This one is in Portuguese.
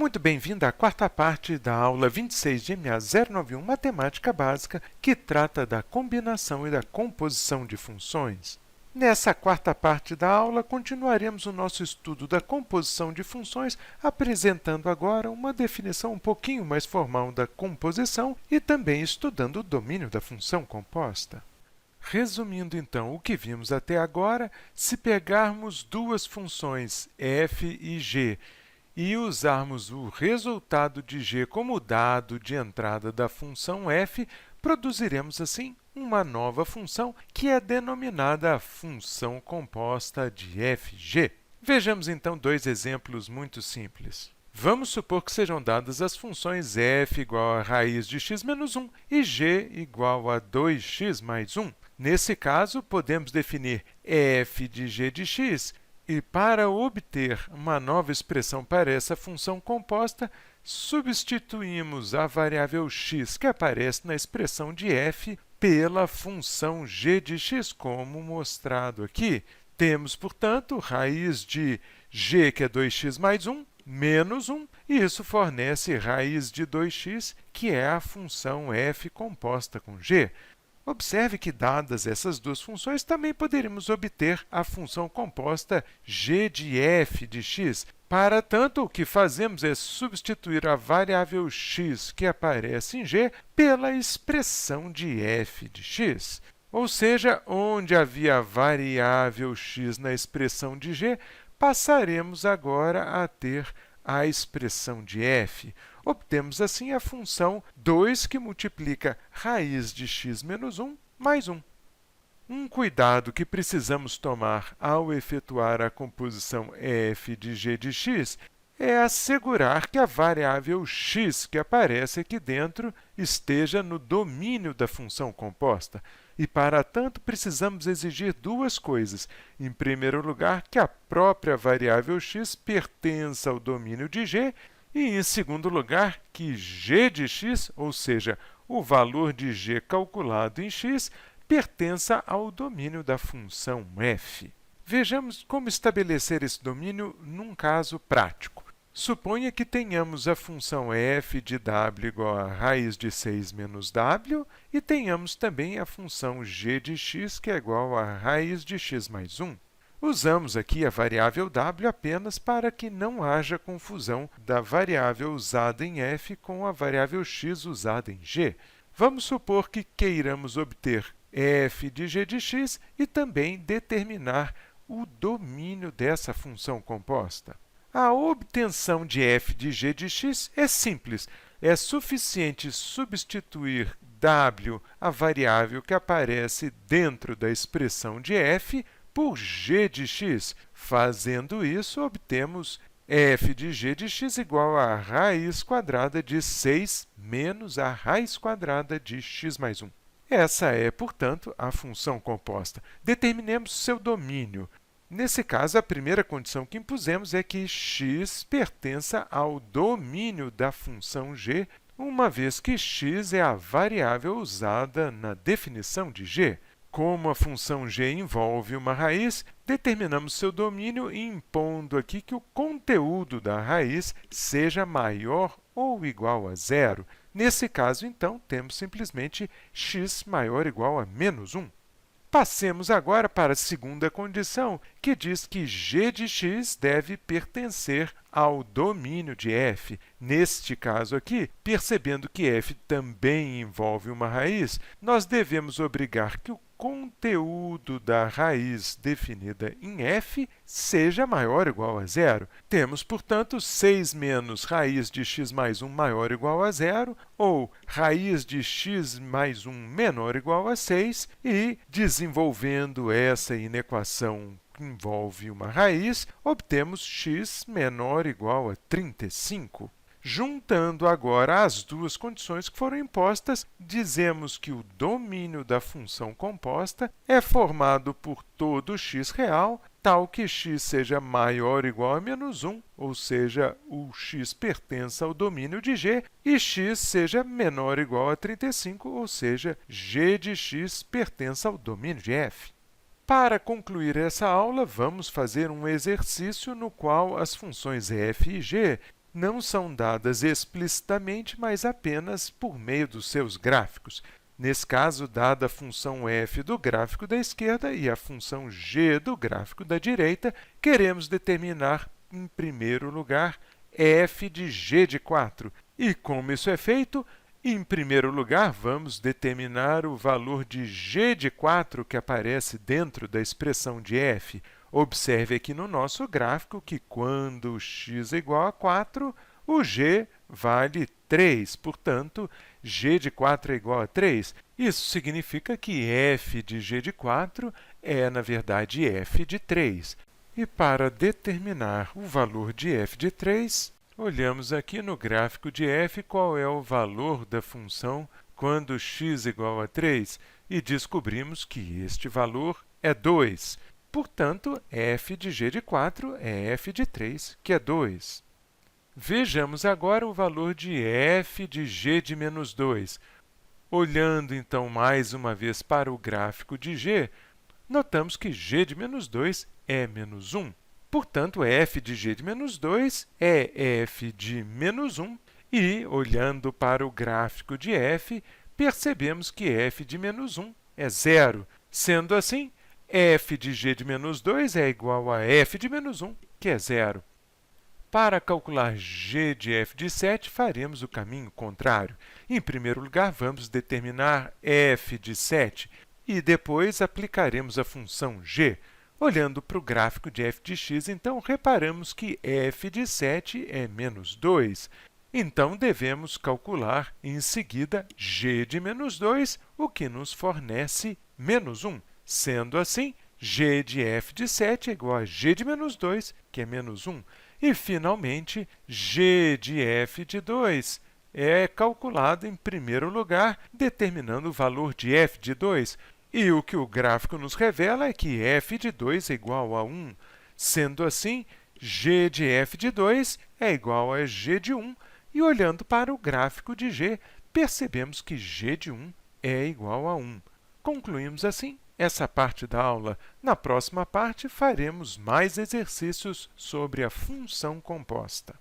Muito bem-vindo à quarta parte da aula 26 de MA 091 Matemática Básica, que trata da combinação e da composição de funções. Nessa quarta parte da aula, continuaremos o nosso estudo da composição de funções, apresentando agora uma definição um pouquinho mais formal da composição e também estudando o domínio da função composta. Resumindo, então, o que vimos até agora, se pegarmos duas funções f e g e usarmos o resultado de g como dado de entrada da função f, produziremos, assim, uma nova função que é denominada função composta de fg. Vejamos, então, dois exemplos muito simples. Vamos supor que sejam dadas as funções f igual a raiz de x menos 1 e g igual a 2x mais 1. Nesse caso, podemos definir f de g de x e, para obter uma nova expressão para essa função composta, substituímos a variável x que aparece na expressão de f pela função g de x, como mostrado aqui. Temos, portanto, raiz de g, que é 2x mais 1, menos 1, e isso fornece raiz de 2x, que é a função f composta com g. Observe que, dadas essas duas funções, também poderíamos obter a função composta g de f de x. Para tanto, o que fazemos é substituir a variável x que aparece em g pela expressão de f de x. Ou seja, onde havia a variável x na expressão de g, passaremos agora a ter a expressão de f. Obtemos, assim, a função 2 que multiplica raiz de x menos 1 mais 1. Um cuidado que precisamos tomar ao efetuar a composição f de g de x é assegurar que a variável x que aparece aqui dentro esteja no domínio da função composta. E, para tanto, precisamos exigir duas coisas. Em primeiro lugar, que a própria variável x pertença ao domínio de g e, em segundo lugar, que g de x, ou seja, o valor de g calculado em x, pertença ao domínio da função f. Vejamos como estabelecer esse domínio num caso prático. Suponha que tenhamos a função f de w igual a raiz de 6 menos w e tenhamos também a função g de x, que é igual a raiz de x mais 1. Usamos aqui a variável w apenas para que não haja confusão da variável usada em f com a variável x usada em g. Vamos supor que queiramos obter f de g de x e também determinar o domínio dessa função composta. A obtenção de f de g de x é simples. É suficiente substituir w, a variável que aparece dentro da expressão de f, por g de x. Fazendo isso, obtemos f de g de x igual a raiz quadrada de 6 menos a raiz quadrada de x mais 1. Essa é, portanto, a função composta. Determinemos seu domínio. Nesse caso, a primeira condição que impusemos é que x pertença ao domínio da função g, uma vez que x é a variável usada na definição de g. Como a função g envolve uma raiz, determinamos seu domínio impondo aqui que o conteúdo da raiz seja maior ou igual a zero. Nesse caso, então, temos simplesmente x maior ou igual a menos 1. Passemos agora para a segunda condição, que diz que g de x deve pertencer ao domínio de f. Neste caso aqui, percebendo que f também envolve uma raiz, nós devemos obrigar que o conteúdo da raiz definida em f seja maior ou igual a zero. Temos, portanto, 6 menos raiz de x mais 1 maior ou igual a zero, ou raiz de x mais 1 menor ou igual a 6, e, desenvolvendo essa inequação que envolve uma raiz, obtemos x menor ou igual a 35. Juntando agora as duas condições que foram impostas, dizemos que o domínio da função composta é formado por todo x real, tal que x seja maior ou igual a menos 1, ou seja, o x pertença ao domínio de g, e x seja menor ou igual a 35, ou seja, g de x pertença ao domínio de f. Para concluir essa aula, vamos fazer um exercício no qual as funções f e g não são dadas explicitamente, mas apenas por meio dos seus gráficos. Nesse caso, dada a função f do gráfico da esquerda e a função g do gráfico da direita, queremos determinar, em primeiro lugar, f de g de 4. E como isso é feito? Em primeiro lugar, vamos determinar o valor de g de 4 que aparece dentro da expressão de f. Observe aqui no nosso gráfico que quando x é igual a 4, o g vale 3. Portanto, g de 4 é igual a 3. Isso significa que f de g de 4 é, na verdade, f de 3. E para determinar o valor de f de 3, olhamos aqui no gráfico de f qual é o valor da função quando x é igual a 3 e descobrimos que este valor é 2. Portanto, f de g de 4 é f de 3, que é 2. Vejamos agora o valor de f de g de menos 2. Olhando, então, mais uma vez para o gráfico de g, notamos que g de menos 2 é menos 1. Portanto, f de g de menos 2 é f de menos 1. E, olhando para o gráfico de f, percebemos que f de menos 1 é 0. Sendo assim, f de g de menos 2 é igual a f de menos 1, que é 0. Para calcular g de f de 7, faremos o caminho contrário. Em primeiro lugar, vamos determinar f de 7 e depois aplicaremos a função g. Olhando para o gráfico de f de x, então, reparamos que f de 7 é menos 2. Então, devemos calcular, em seguida, g de menos 2, o que nos fornece menos 1. Sendo assim, g de f de 7 é igual a g de menos 2, que é menos 1. E, finalmente, g de f de 2 é calculado, em primeiro lugar, determinando o valor de f de 2. E o que o gráfico nos revela é que f de 2 é igual a 1. Sendo assim, g de f de 2 é igual a g de 1. E, olhando para o gráfico de g, percebemos que g de 1 é igual a 1. Concluímos assim essa parte da aula. Na próxima parte, faremos mais exercícios sobre a função composta.